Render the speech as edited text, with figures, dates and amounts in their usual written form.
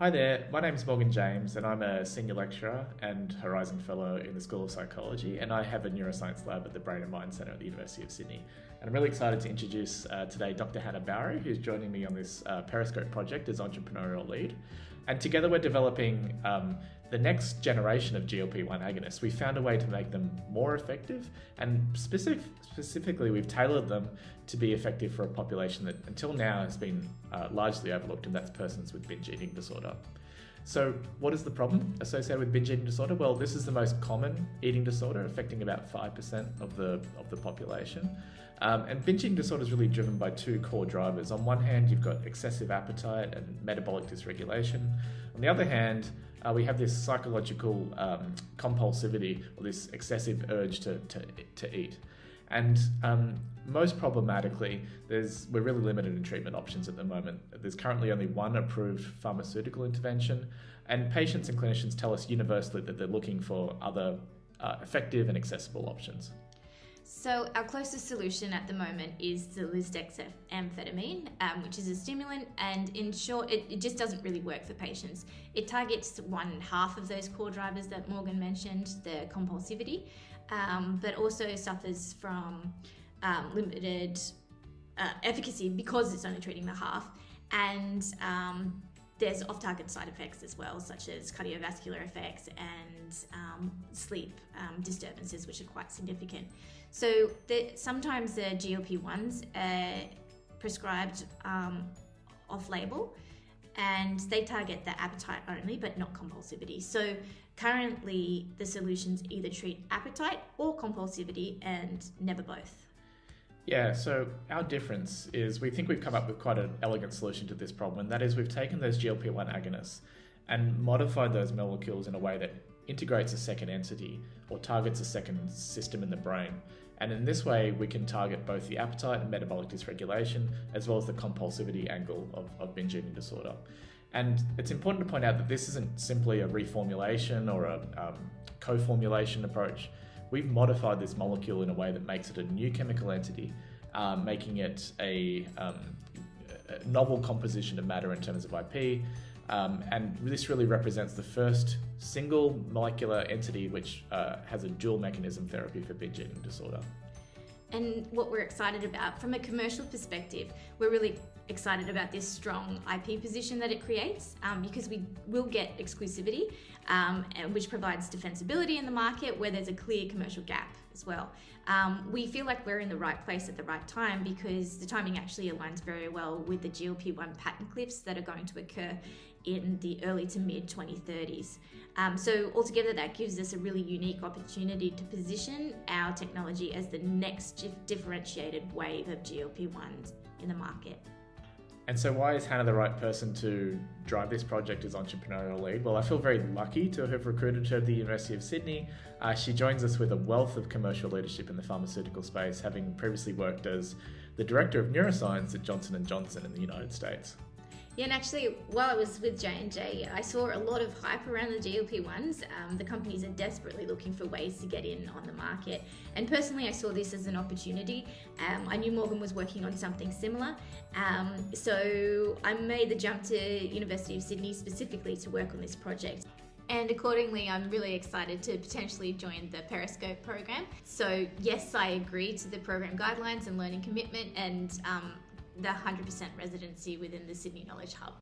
Hi there, my name is Morgan James and I'm a Senior Lecturer and Horizon Fellow in the School of Psychology, and I have a neuroscience lab at the Brain and Mind Centre at the University of Sydney. And I'm really excited to introduce today Dr. Hannah Bowrey, who's joining me on this PERIscope project as entrepreneurial lead. And together we're developing the next generation of GLP-1 agonists. We found a way to make them more effective, and specifically we've tailored them to be effective for a population that until now has been largely overlooked, and that's persons with binge eating disorder. So what is the problem associated with binge eating disorder? Well, this is the most common eating disorder, affecting about 5% of the population. And binge eating disorder is really driven by two core drivers. On one hand, you've got excessive appetite and metabolic dysregulation. On the other hand, we have this psychological compulsivity, or this excessive urge to eat. And most problematically, we're really limited in treatment options at the moment. There's currently only one approved pharmaceutical intervention, and patients and clinicians tell us universally that they're looking for other effective and accessible options. So our closest solution at the moment is the lisdexamfetamine, which is a stimulant, and in short, it just doesn't really work for patients. It targets one half of those core drivers that Morgan mentioned, the compulsivity, but also suffers from limited efficacy because it's only treating the half, and there's off-target side effects as well, such as cardiovascular effects and sleep disturbances, which are quite significant. So sometimes the GLP-1s are prescribed off-label, and they target the appetite only, but not compulsivity. So currently the solutions either treat appetite or compulsivity, and never both. Yeah, so our difference is we think we've come up with quite an elegant solution to this problem, and that is we've taken those GLP-1 agonists and modified those molecules in a way that integrates a second entity or targets a second system in the brain. And in this way, we can target both the appetite and metabolic dysregulation, as well as the compulsivity angle of binge eating disorder. And it's important to point out that this isn't simply a reformulation or a co-formulation approach. We've modified this molecule in a way that makes it a new chemical entity, making it a novel composition of matter in terms of IP, and this really represents the first single molecular entity which has a dual mechanism therapy for binge eating disorder. And what we're excited about from a commercial perspective, we're really excited about this strong IP position that it creates, because we will get exclusivity, which provides defensibility in the market where there's a clear commercial gap as well. We feel like we're in the right place at the right time because the timing actually aligns very well with the GLP-1 patent cliffs that are going to occur in the early to mid 2030s. So altogether that gives us a really unique opportunity to position our technology as the next differentiated wave of GLP-1s in the market. And so why is Hannah the right person to drive this project as entrepreneurial lead? Well, I feel very lucky to have recruited her at the University of Sydney. She joins us with a wealth of commercial leadership in the pharmaceutical space, having previously worked as the Director of Neuroscience at Johnson & Johnson in the United States. Yeah, and actually, while I was with J&J, I saw a lot of hype around the GLP-1s. The companies are desperately looking for ways to get in on the market. And personally, I saw this as an opportunity. I knew Morgan was working on something similar. So I made the jump to University of Sydney specifically to work on this project. And accordingly, I'm really excited to potentially join the PERIscope program. So yes, I agree to the program guidelines and learning commitment, and the 100% residency within the Sydney Knowledge Hub.